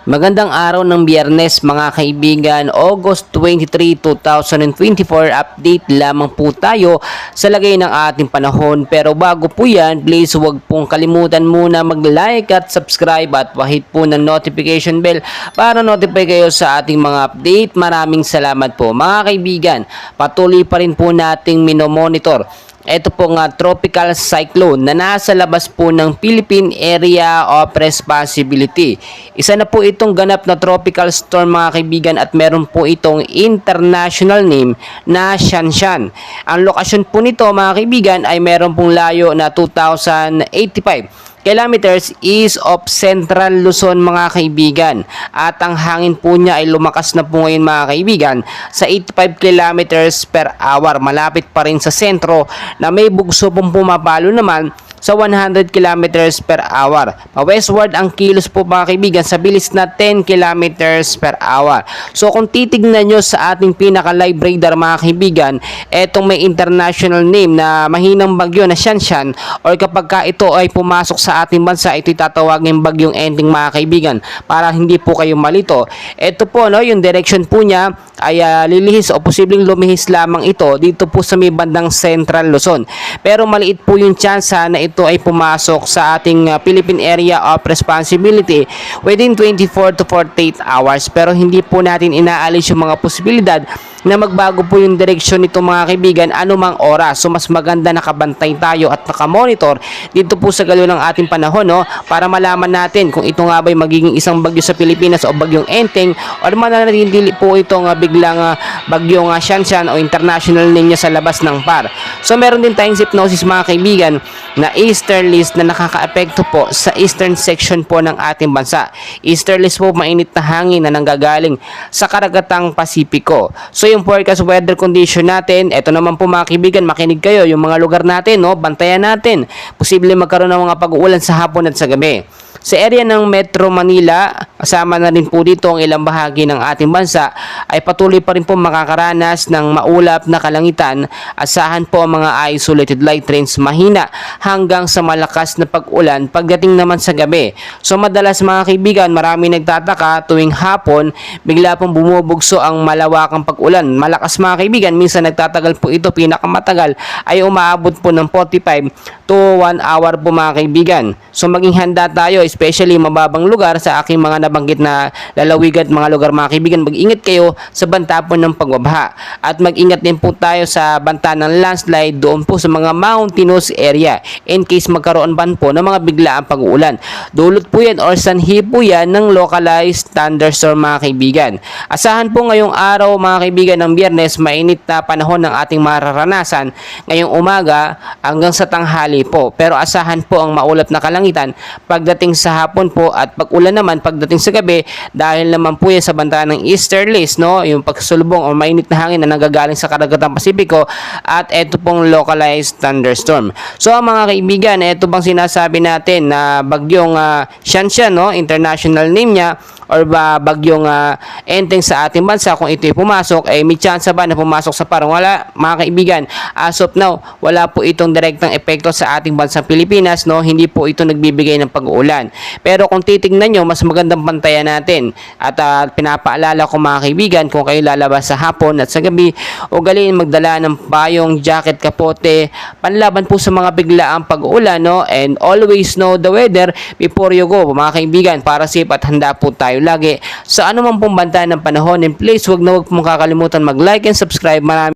Magandang araw ng Biyernes mga kaibigan, August 23, 2024. Update lamang po tayo sa lagay ng ating panahon. Pero bago po yan, please huwag pong kalimutan muna mag-like at subscribe at pahit po ng notification bell para notify kayo sa ating mga update. Maraming salamat po mga kaibigan. Patuloy pa rin po nating minomonitor ito pong tropical cyclone na nasa labas po ng Philippine Area of Responsibility. Isa na po itong ganap na tropical storm mga kaibigan at meron po itong international name na Shanshan. Ang lokasyon po nito mga kaibigan ay meron pong layo na 2,085 kilometers east of Central Luzon mga kaibigan. At ang hangin po niya ay lumakas na po ngayon mga kaibigan sa 85 kilometers per hour. Malapit pa rin sa sentro na may bugso pong pumapalo naman sa 100 kilometers per hour. Pa-westward ang kilos po mga kaibigan sa bilis na 10 kilometers per hour. So kung titignan nyo sa ating pinaka-live radar mga kaibigan, etong may international name na mahinang bagyo na Shanshan or kapag ka ito ay pumasok sa ating bansa, ito'y tatawagin bagyong Enteng mga kaibigan para hindi po kayo malito. Ito po no, yung direction po niya ay lilihis o posibleng lumihis lamang ito dito po sa may bandang Central Luzon. Pero maliit po yung chance na ito ay pumasok sa ating Philippine Area of Responsibility within 24 to 48 hours. Pero hindi po natin inaalis yung mga posibilidad na magbago po yung direksyon nito mga kaibigan anumang oras. So mas maganda nakabantay tayo at nakamonitor dito po sa galaw ng ating panahon no, para malaman natin kung ito nga ba'y magiging isang bagyo sa Pilipinas o bagyong Enteng o mananatili po itong biglang bagyong Shanshan o international name niya sa labas ng PAR. So meron din tayong hypnosis mga kaibigan na easterlies na nakakaapekto po sa eastern section po ng ating bansa. Easterlies po mainit na hangin na nanggagaling sa karagatang Pasipiko. So yung forecast weather condition natin, eto naman po mga kaibigan, makinig kayo, yung mga lugar natin, no, bantayan natin. Posible magkaroon ng mga pag-uulan sa hapon at sa gabi. Sa area ng Metro Manila, kasama na rin po dito ang ilang bahagi ng ating bansa, ay patuloy pa rin po makakaranas ng maulap na kalangitan. Asahan po ang mga isolated light rains mahina hanggang sa malakas na pag-ulan pagdating naman sa gabi. So madalas mga kaibigan, marami nagtataka tuwing hapon, bigla pong bumubugso ang malawakang pag-ulan. Malakas mga kaibigan, minsan nagtatagal po ito, pinakamatagal ay umaabot po ng 45 to 1 hour po mga kaibigan. So maging handa tayo, especially mababang lugar sa aking mga nabanggit na lalawigan at mga lugar mga kaibigan. Mag-ingat kayo sa banta po ng pagbabaha at mag-ingat din po tayo sa banta ng landslide doon po sa mga mountainous area in case magkaroon ban po ng mga biglaang pag-uulan. Dulot po yan or sanhi po yan ng localized thunderstorm mga kaibigan. Asahan po ngayong araw mga kaibigan ng Biyernes, mainit na panahon ng ating mararanasan ngayong umaga hanggang sa tanghali po. Pero asahan po ang maulap na kalangitan pagdating sa hapon po at pag-ulan naman pagdating sa gabi dahil naman po yan sa banta ng easterlies, no, yung pagsulubong o mainit na hangin na nanggagaling sa karagatang Pasipiko at ito pong localized thunderstorm. So mga kaibigan, ito bang sinasabi natin na bagyong Shanshan, no, international name niya or bagyong Enteng sa ating bansa, kung ito'y pumasok ay may chance ba na pumasok sa parang wala mga kaibigan. As of now, wala po itong direktang epekto sa ating bansang Pilipinas, no, hindi po ito nagbibigay ng pag-uulan. Pero kung titignan nyo, mas magandang pantayan natin at pinapaalala ko mga kaibigan, kung kayo lalabas sa hapon at sa gabi, ugaliin magdala ng payong, jacket, kapote, panlaban po sa mga biglaang pag-uulan, no, and always know the weather before you go mga kaibigan, para safe at handa po tayo lagi sa anumang pong banta ng panahon. And please, wag na wag mong kakalimutan mag-like and subscribe. Maraming